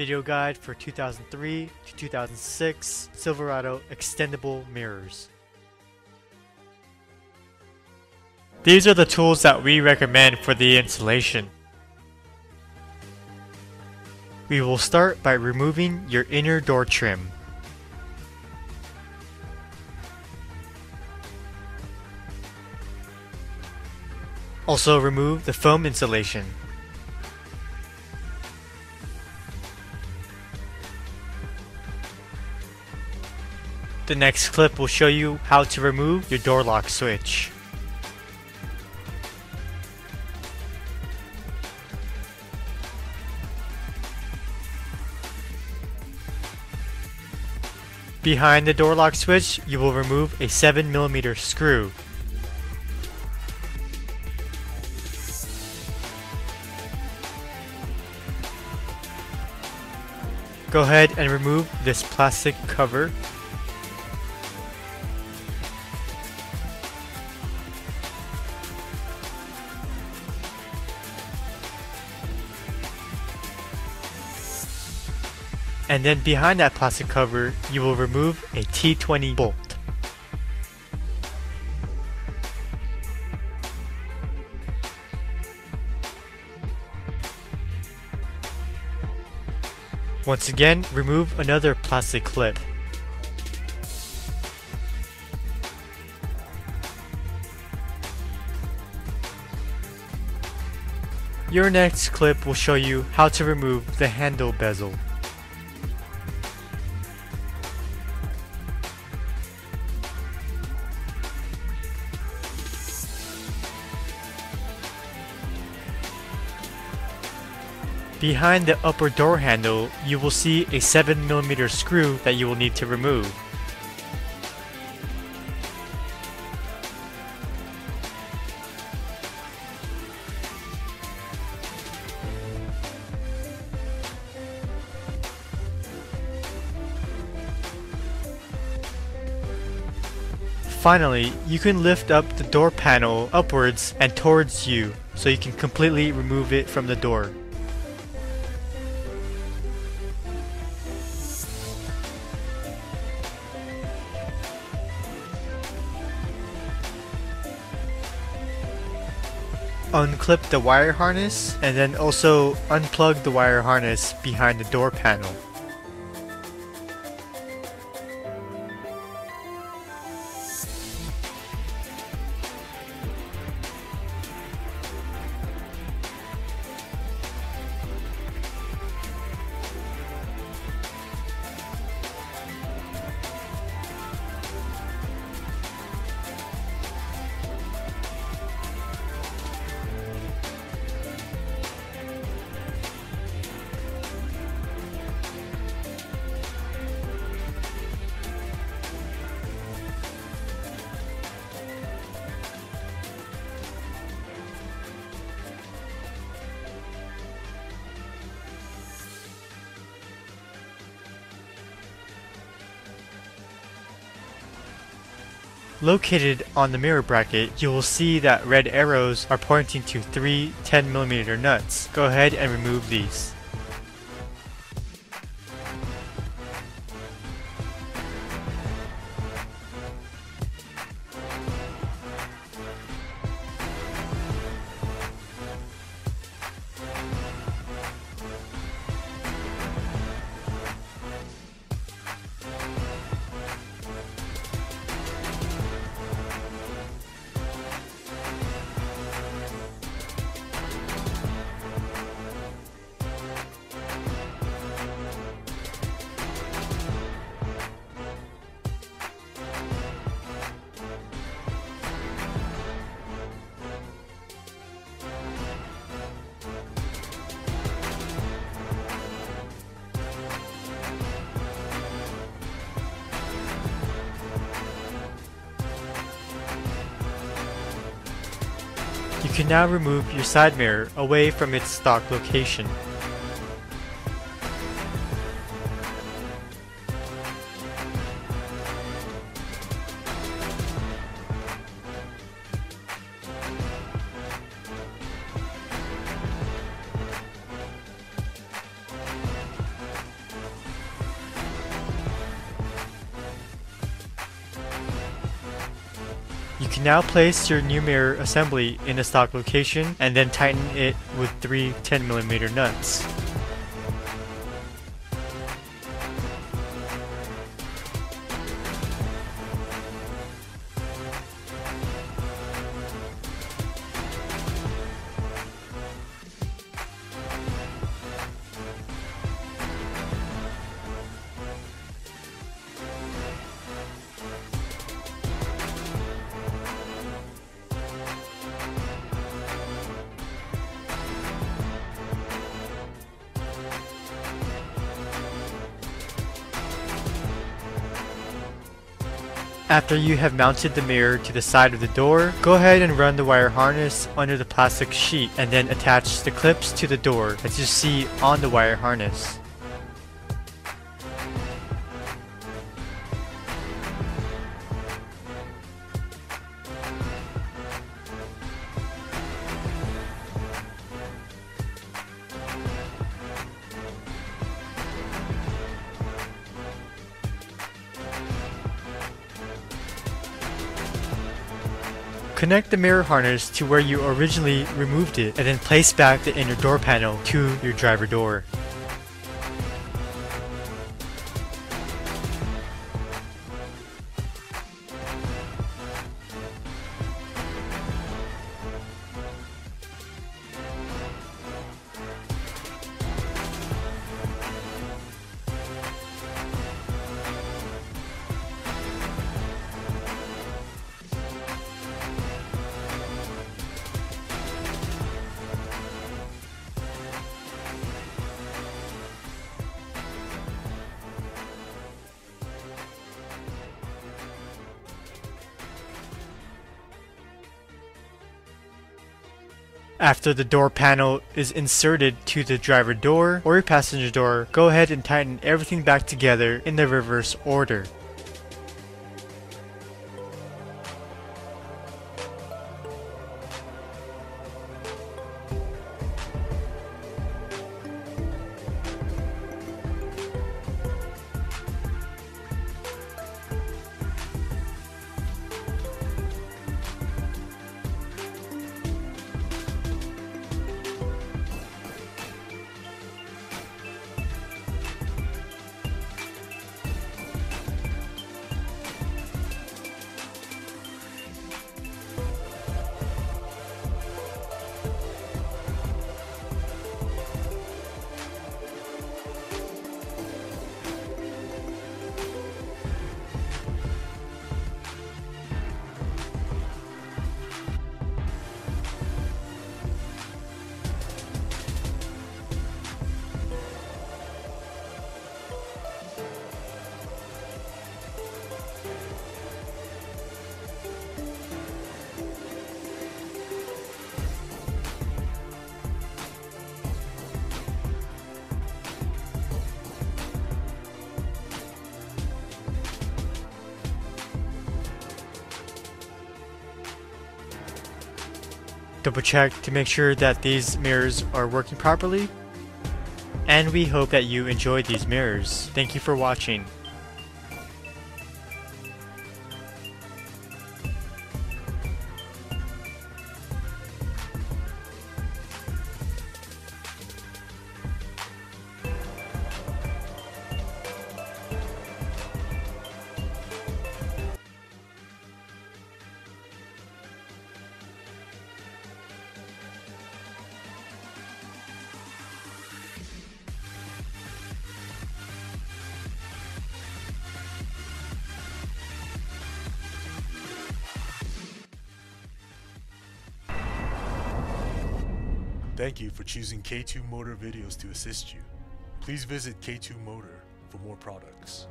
video guide for 2003 to 2006 Silverado Extendable mirrors. These are the tools that we recommend for the installation. We will start by removing your inner door trim. Also remove the foam insulation. The next clip will show you how to remove your door lock switch. Behind the door lock switch, you will remove a 7mm screw. Go ahead and remove this plastic cover. And then behind that plastic cover, you will remove a T20 bolt. Once again, remove another plastic clip. Your next clip will show you how to remove the handle bezel. Behind the upper door handle, you will see a 7mm screw that you will need to remove. Finally, you can lift up the door panel upwards and towards you so you can completely remove it from the door. Unclip the wire harness and then also unplug the wire harness behind the door panel. Located on the mirror bracket, you will see that red arrows are pointing to 3 10mm nuts. Go ahead and remove these. You can now remove your side mirror away from its stock location. You can now place your new mirror assembly in a stock location and then tighten it with 3 10mm nuts. After you have mounted the mirror to the side of the door, go ahead and run the wire harness under the plastic sheet and then attach the clips to the door as you see on the wire harness. Connect the mirror harness to where you originally removed it and then place back the inner door panel to your driver door. After the door panel is inserted to the driver door or your passenger door, go ahead and tighten everything back together in the reverse order. Double check to make sure that these mirrors are working properly. And we hope that you enjoyed these mirrors. Thank you for watching. Thank you for choosing K2 Motor Videos to assist you. Please visit K2 Motor for more products.